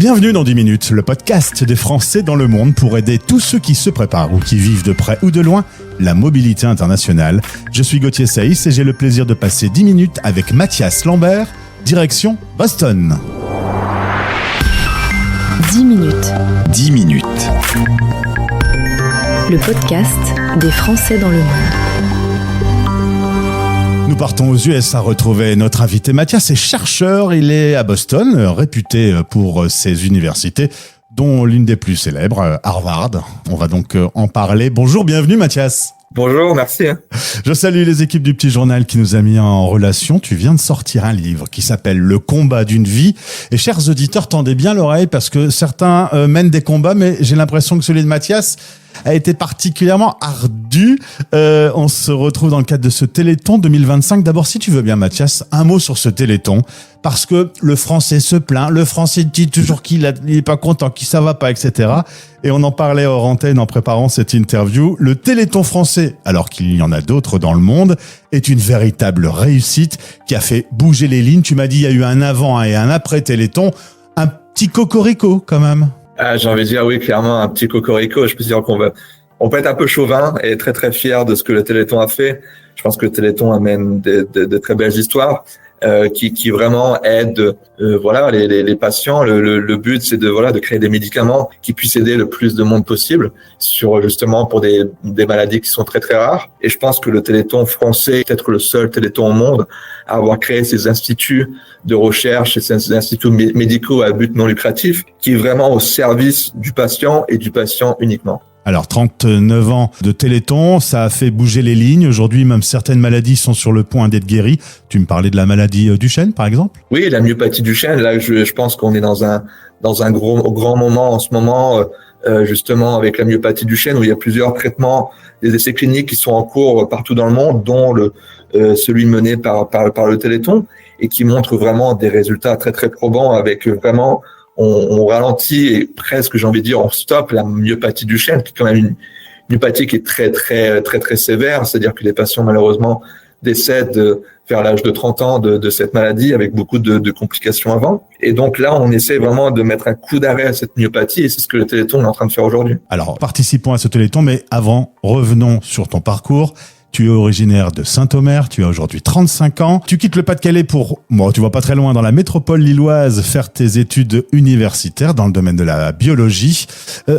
Bienvenue dans 10 minutes, le podcast des Français dans le monde pour aider tous ceux qui se préparent ou qui vivent de près ou de loin la mobilité internationale. Je suis Gauthier Saïs et j'ai le plaisir de passer 10 minutes avec Mathias Lambert, direction Boston. 10 minutes. 10 minutes. Le podcast des Français dans le monde. Nous partons aux US à retrouver notre invité Mathias est chercheur, il est à Boston, réputé pour ses universités, dont l'une des plus célèbres, Harvard. On va donc en parler. Bonjour, bienvenue Mathias. Bonjour, merci. Je salue les équipes du Petit Journal qui nous a mis en relation. Tu viens de sortir un livre qui s'appelle Le combat d'une vie. Et chers auditeurs, tendez bien l'oreille parce que certains mènent des combats, mais j'ai l'impression que celui de Mathias a été particulièrement ardu. On se retrouve dans le cadre de ce Téléthon 2025. D'abord, si tu veux bien, Mathias, un mot sur ce Téléthon. Parce que le Français se plaint, le Français dit toujours qu'il est pas content, qu'il ça va pas, etc. Et on en parlait hors antenne en préparant cette interview. Le Téléthon français, alors qu'il y en a d'autres dans le monde, est une véritable réussite qui a fait bouger les lignes. Tu m'as dit il y a eu un avant et un après Téléthon. Un petit cocorico quand même. J'ai envie de dire oui, clairement, un petit cocorico. Je peux dire on peut être un peu chauvin et très très fier de ce que le Téléthon a fait. Je pense que le Téléthon amène de très belles histoires. Qui vraiment aide les patients. Le but c'est de créer des médicaments qui puissent aider le plus de monde possible pour des maladies qui sont très très rares. Et je pense que le Téléthon français est peut-être le seul Téléthon au monde à avoir créé ces instituts de recherche et ces instituts médicaux à but non lucratif qui est vraiment au service du patient et du patient uniquement. Alors, 39 ans de Téléthon, ça a fait bouger les lignes. Aujourd'hui, même certaines maladies sont sur le point d'être guéries. Tu me parlais de la maladie Duchenne, par exemple? Oui, la myopathie Duchenne. Là, je pense qu'on est dans un grand moment en ce moment, justement, avec la myopathie Duchenne, où il y a plusieurs traitements, des essais cliniques qui sont en cours partout dans le monde, dont celui mené par le Téléthon, et qui montre vraiment des résultats très, très probants avec vraiment on ralentit et presque, j'ai envie de dire, on stoppe la myopathie Duchenne, qui est quand même une myopathie qui est très, très, très, très sévère. C'est-à-dire que les patients, malheureusement, décèdent vers l'âge de 30 ans de cette maladie avec beaucoup de complications avant. Et donc là, on essaie vraiment de mettre un coup d'arrêt à cette myopathie et c'est ce que le Téléthon est en train de faire aujourd'hui. Alors, participons à ce Téléthon, mais avant, revenons sur ton parcours. Tu es originaire de Saint-Omer, tu as aujourd'hui 35 ans. Tu quittes le Pas-de-Calais tu vas pas très loin, dans la métropole lilloise, faire tes études universitaires dans le domaine de la biologie.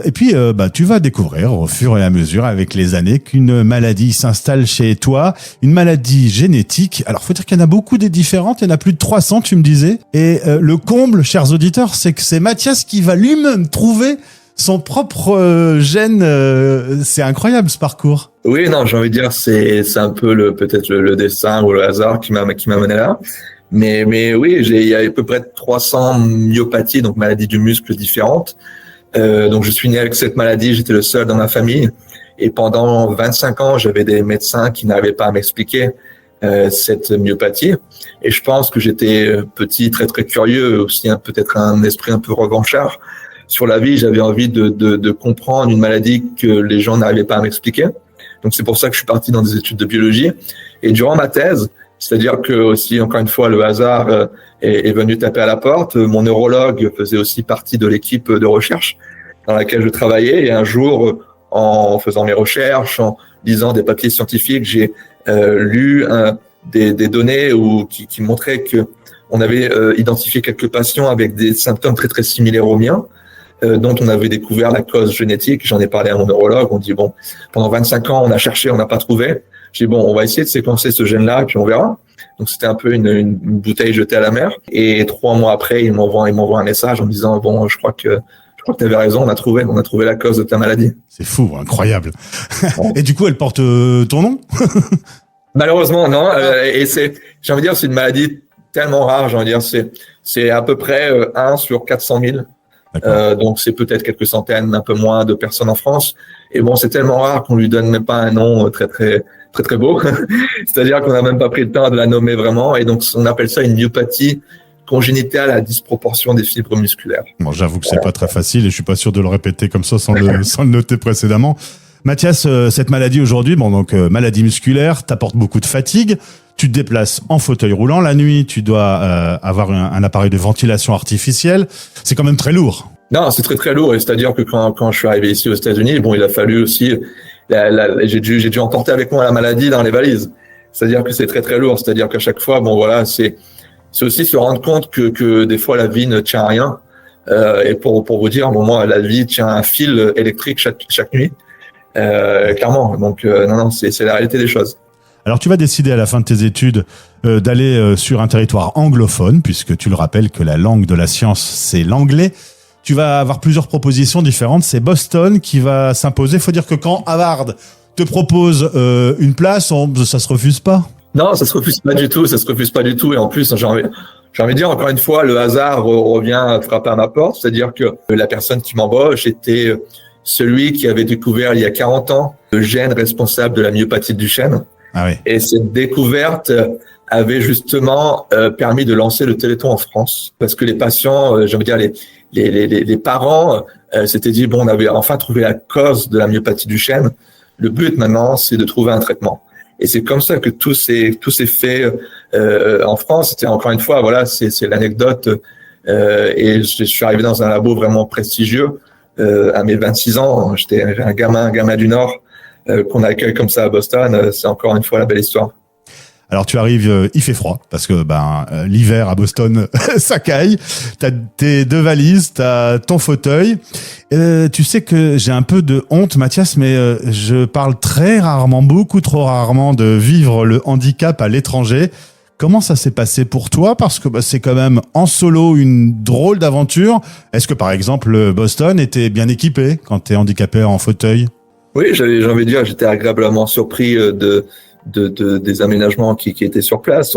Et puis, tu vas découvrir au fur et à mesure, avec les années, qu'une maladie s'installe chez toi, une maladie génétique. Alors, faut dire qu'il y en a beaucoup des différentes, il y en a plus de 300, tu me disais. Et le comble, chers auditeurs, c'est que c'est Mathias qui va lui-même trouver son propre gène. C'est incroyable ce parcours. Oui, non, j'ai envie de dire c'est un peu peut-être le destin ou le hasard qui m'a mené là. Mais oui, il y a à peu près 300 myopathies, donc maladies du muscle différentes. Donc je suis né avec cette maladie, j'étais le seul dans ma famille. Et pendant 25 ans, j'avais des médecins qui n'arrivaient pas à m'expliquer cette myopathie. Et je pense que j'étais petit, très très curieux, aussi peut-être un esprit un peu revanchard sur la vie. J'avais envie de comprendre une maladie que les gens n'arrivaient pas à m'expliquer. Donc c'est pour ça que je suis parti dans des études de biologie. Et durant ma thèse, c'est-à-dire que aussi, encore une fois, le hasard est venu taper à la porte. Mon neurologue faisait aussi partie de l'équipe de recherche dans laquelle je travaillais. Et un jour, en faisant mes recherches, en lisant des papiers scientifiques, j'ai lu des données qui montraient que on avait identifié quelques patients avec des symptômes très très similaires aux miens, dont on avait découvert la cause génétique. J'en ai parlé à mon neurologue. On dit pendant 25 ans, on a cherché, on n'a pas trouvé. J'ai dit on va essayer de séquencer ce gène-là et puis on verra. Donc c'était un peu une bouteille jetée à la mer. Et 3 mois après, il m'envoie un message en me disant je crois que tu avais raison, on a trouvé la cause de ta maladie. C'est fou, incroyable. Et du coup, elle porte ton nom? Malheureusement, non. Et j'ai envie de dire, c'est une maladie tellement rare. J'ai envie de dire, c'est à peu près 1 sur 400 000. Donc c'est peut-être quelques centaines, un peu moins de personnes en France. Et c'est tellement rare qu'on lui donne même pas un nom très très très très beau. C'est-à-dire qu'on n'a même pas pris le temps de la nommer vraiment. Et donc on appelle ça une myopathie congénitale à disproportion des fibres musculaires. J'avoue que c'est pas très facile et je suis pas sûr de le répéter comme ça sans le noter précédemment. Mathias, cette maladie aujourd'hui, maladie musculaire, t'apporte beaucoup de fatigue. Tu te déplaces en fauteuil roulant. La nuit, tu dois avoir un appareil de ventilation artificielle. C'est quand même très lourd. Non, c'est très très lourd. Et c'est-à-dire que quand je suis arrivé ici aux États-Unis, bon, il a fallu aussi, j'ai dû emporter avec moi la maladie dans les valises. C'est-à-dire que c'est très très lourd. C'est-à-dire qu'à chaque fois, bon voilà, c'est aussi se rendre compte que des fois la vie ne tient à rien. Et pour vous dire, bon, moi, la vie tient à un fil électrique chaque nuit, clairement. Donc non, c'est la réalité des choses. Alors tu vas décider à la fin de tes études d'aller sur un territoire anglophone, puisque tu le rappelles que la langue de la science, c'est l'anglais. Tu vas avoir plusieurs propositions différentes. C'est Boston qui va s'imposer. Il faut dire que quand Harvard te propose une place, ça se refuse pas. Non, ça se refuse pas du tout. Ça se refuse pas du tout. Et en plus, j'ai envie de dire encore une fois, le hasard revient frapper à ma porte. C'est-à-dire que la personne qui m'embauche était celui qui avait découvert il y a 40 ans le gène responsable de la myopathie de Duchenne. Ah oui. Et cette découverte avait justement permis de lancer le Téléthon en France, parce que les patients, j'ai envie de dire les parents s'étaient dit bon, on avait enfin trouvé la cause de la myopathie du Duchenne. Le but maintenant, c'est de trouver un traitement. Et c'est comme ça que tout s'est fait en France. C'était encore une fois, voilà, c'est l'anecdote. Et je suis arrivé dans un labo vraiment prestigieux à mes 26 ans. J'étais un gamin du Nord qu'on accueille comme ça à Boston. C'est encore une fois la belle histoire. Alors tu arrives, il fait froid parce que l'hiver à Boston ça caille. T'as tes 2 valises, t'as ton fauteuil. Tu sais que j'ai un peu de honte, Mathias, mais je parle très rarement, beaucoup trop rarement, de vivre le handicap à l'étranger. Comment ça s'est passé pour toi? Parce que c'est quand même en solo une drôle d'aventure. Est-ce que par exemple Boston était bien équipé quand t'es handicapé en fauteuil? Oui, j'ai envie de dire, j'étais agréablement surpris des aménagements qui étaient sur place.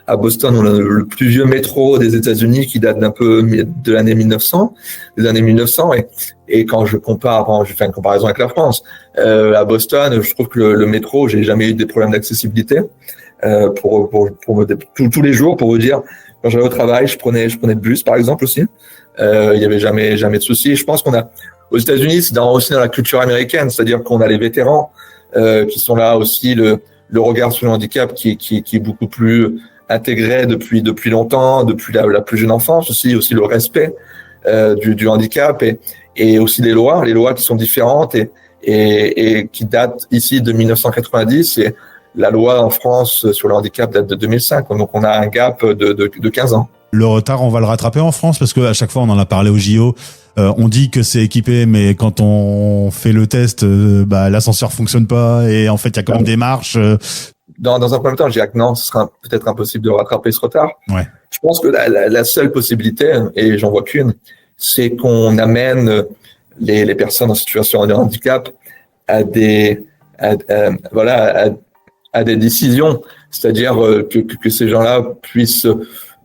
À Boston, on a le plus vieux métro des États-Unis qui date d'un peu de l'année 1900, des années 1900. Et quand je fais une comparaison avec la France, à Boston, je trouve que le métro, j'ai jamais eu des problèmes d'accessibilité. Tous les jours, pour vous dire, quand j'allais au travail, je prenais le bus, par exemple, aussi. Il y avait jamais de soucis. Je pense aux États-Unis, c'est aussi dans la culture américaine, c'est-à-dire qu'on a les vétérans, qui sont là aussi, le regard sur le handicap qui est beaucoup plus intégré depuis longtemps, depuis la plus jeune enfance aussi le respect du handicap et aussi les lois qui sont différentes et qui datent ici de 1990 et la loi en France sur le handicap date de 2005, donc on a un gap de 15 ans. Le retard, on va le rattraper en France parce que à chaque fois on en a parlé au JO. On dit que c'est équipé, mais quand on fait le test, l'ascenseur fonctionne pas et en fait il y a quand même des marches. Dans un premier temps, je dirais que non, ce sera peut-être impossible de rattraper ce retard. Ouais. Je pense que la seule possibilité, et j'en vois qu'une, c'est qu'on amène les personnes en situation de handicap à des décisions, c'est-à-dire que ces gens-là puissent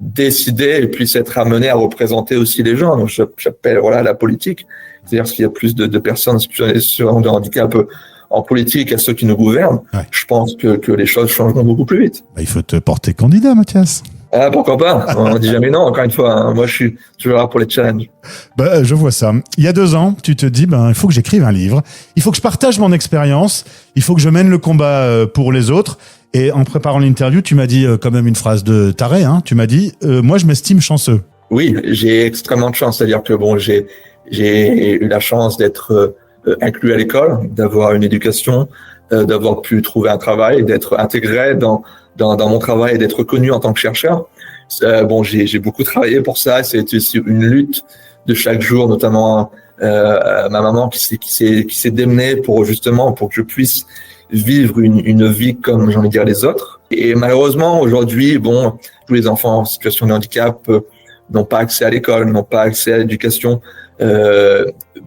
décider et puissent être amenés à représenter aussi les gens. Donc j'appelle la politique, c'est-à-dire qu'il y a plus de personnes en situation de handicap en politique à ceux qui nous gouvernent. Ouais. Je pense que les choses changeront beaucoup plus vite. Il faut te porter candidat, Mathias. Ah, pourquoi pas? On dit jamais non, encore une fois. Hein. Moi, je suis toujours là pour les challenges. Je vois ça. Il y a 2 ans, tu te dis, il faut que j'écrive un livre. Il faut que je partage mon expérience. Il faut que je mène le combat pour les autres. Et en préparant l'interview, tu m'as dit quand même une phrase de taré. Hein. Tu m'as dit, moi, je m'estime chanceux. Oui, j'ai extrêmement de chance. C'est-à-dire que j'ai eu la chance d'être inclus à l'école, d'avoir une éducation, d'avoir pu trouver un travail, d'être intégré dans mon travail et d'être reconnu en tant que chercheur. J'ai beaucoup travaillé pour ça. C'est aussi une lutte de chaque jour, notamment ma maman qui s'est démenée pour que je puisse vivre une vie comme j'ai envie de dire les autres. Et malheureusement aujourd'hui, tous les enfants en situation de handicap n'ont pas accès à l'école, n'ont pas accès à l'éducation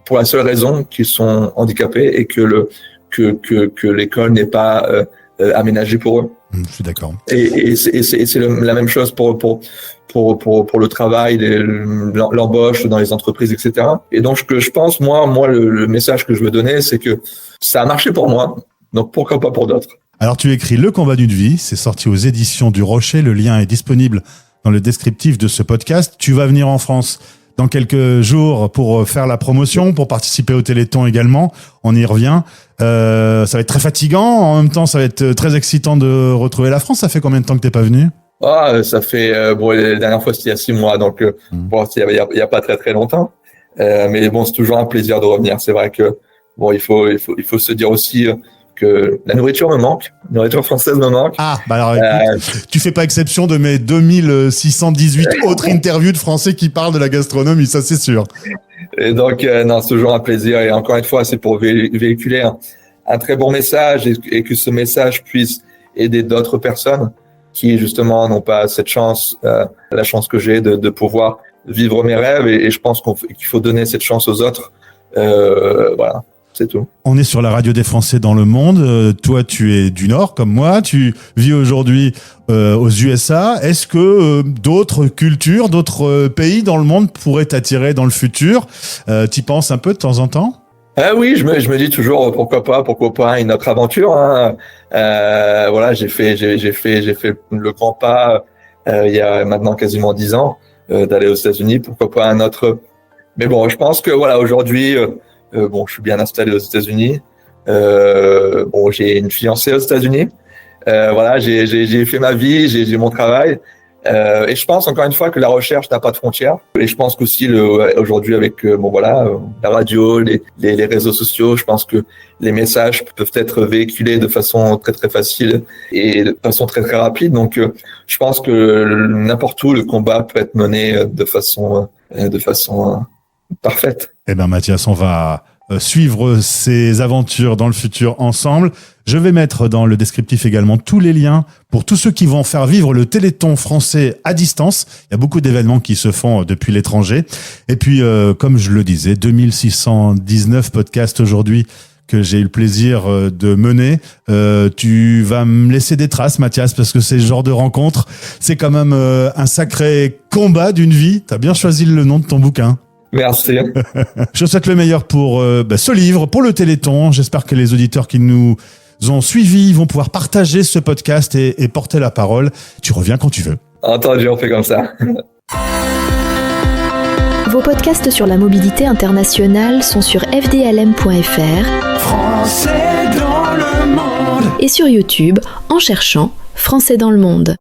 pour la seule raison qu'ils sont handicapés et que l'école n'est pas aménagée pour eux. Je suis d'accord. Et c'est la même chose pour le travail, l'embauche dans les entreprises, etc. Et donc, je pense, moi, le message que je veux donner, c'est que ça a marché pour moi. Donc, pourquoi pas pour d'autres? Alors, tu écris Le combat d'une vie. C'est sorti aux éditions du Rocher. Le lien est disponible dans le descriptif de ce podcast. Tu vas venir en France dans quelques jours pour faire la promotion, pour participer au Téléthon également. On y revient. Ça va être très fatigant. En même temps, ça va être très excitant de retrouver la France. Ça fait combien de temps que t'es pas venu? Ça fait la dernière fois c'était il y a 6 mois, donc il y a pas très très longtemps. Mais bon, c'est toujours un plaisir de revenir. C'est vrai que il faut se dire aussi que la nourriture me manque, la nourriture française me manque. Ah, alors écoute, tu fais pas exception de mes 2618 autres interviews de Français qui parlent de la gastronomie, ça c'est sûr. Et donc, non, c'est toujours un plaisir. Et encore une fois, c'est pour véhiculer un très bon message et que ce message puisse aider d'autres personnes qui justement n'ont pas cette chance, la chance que j'ai de pouvoir vivre mes rêves. Et je pense qu'il faut donner cette chance aux autres. Voilà. C'est tout. On est sur la radio des Français dans le monde. Toi, tu es du Nord comme moi. Tu vis aujourd'hui aux USA. Est-ce que d'autres cultures, d'autres pays dans le monde pourraient t'attirer dans le futur? T'y penses un peu de temps en temps? Oui, je me dis toujours pourquoi pas une autre aventure. Hein. Voilà, j'ai fait le grand pas il y a maintenant quasiment 10 ans d'aller aux États-Unis. Pourquoi pas un autre? Mais bon, je pense que voilà, aujourd'hui. Je suis bien installé aux États-Unis. J'ai une fiancée aux États-Unis. Voilà, j'ai fait ma vie, j'ai mon travail. Et je pense encore une fois que la recherche n'a pas de frontières. Et je pense qu'aussi aujourd'hui avec la radio, les réseaux sociaux, je pense que les messages peuvent être véhiculés de façon très très facile et de façon très très rapide. Donc je pense que n'importe où le combat peut être mené de façon parfaite. Eh ben Mathias, on va suivre ces aventures dans le futur ensemble. Je vais mettre dans le descriptif également tous les liens pour tous ceux qui vont faire vivre le Téléthon français à distance. Il y a beaucoup d'événements qui se font depuis l'étranger. Et puis, comme je le disais, 2619 podcasts aujourd'hui que j'ai eu le plaisir de mener. Tu vas me laisser des traces, Mathias, parce que c'est le genre de rencontre. C'est quand même un sacré combat d'une vie. T'as bien choisi le nom de ton bouquin. Merci. Je souhaite le meilleur pour ce livre, pour le Téléthon. J'espère que les auditeurs qui nous ont suivis vont pouvoir partager ce podcast et porter la parole. Tu reviens quand tu veux. Entendu, on fait comme ça. Vos podcasts sur la mobilité internationale sont sur fdlm.fr Français dans le monde et sur YouTube en cherchant Français dans le monde.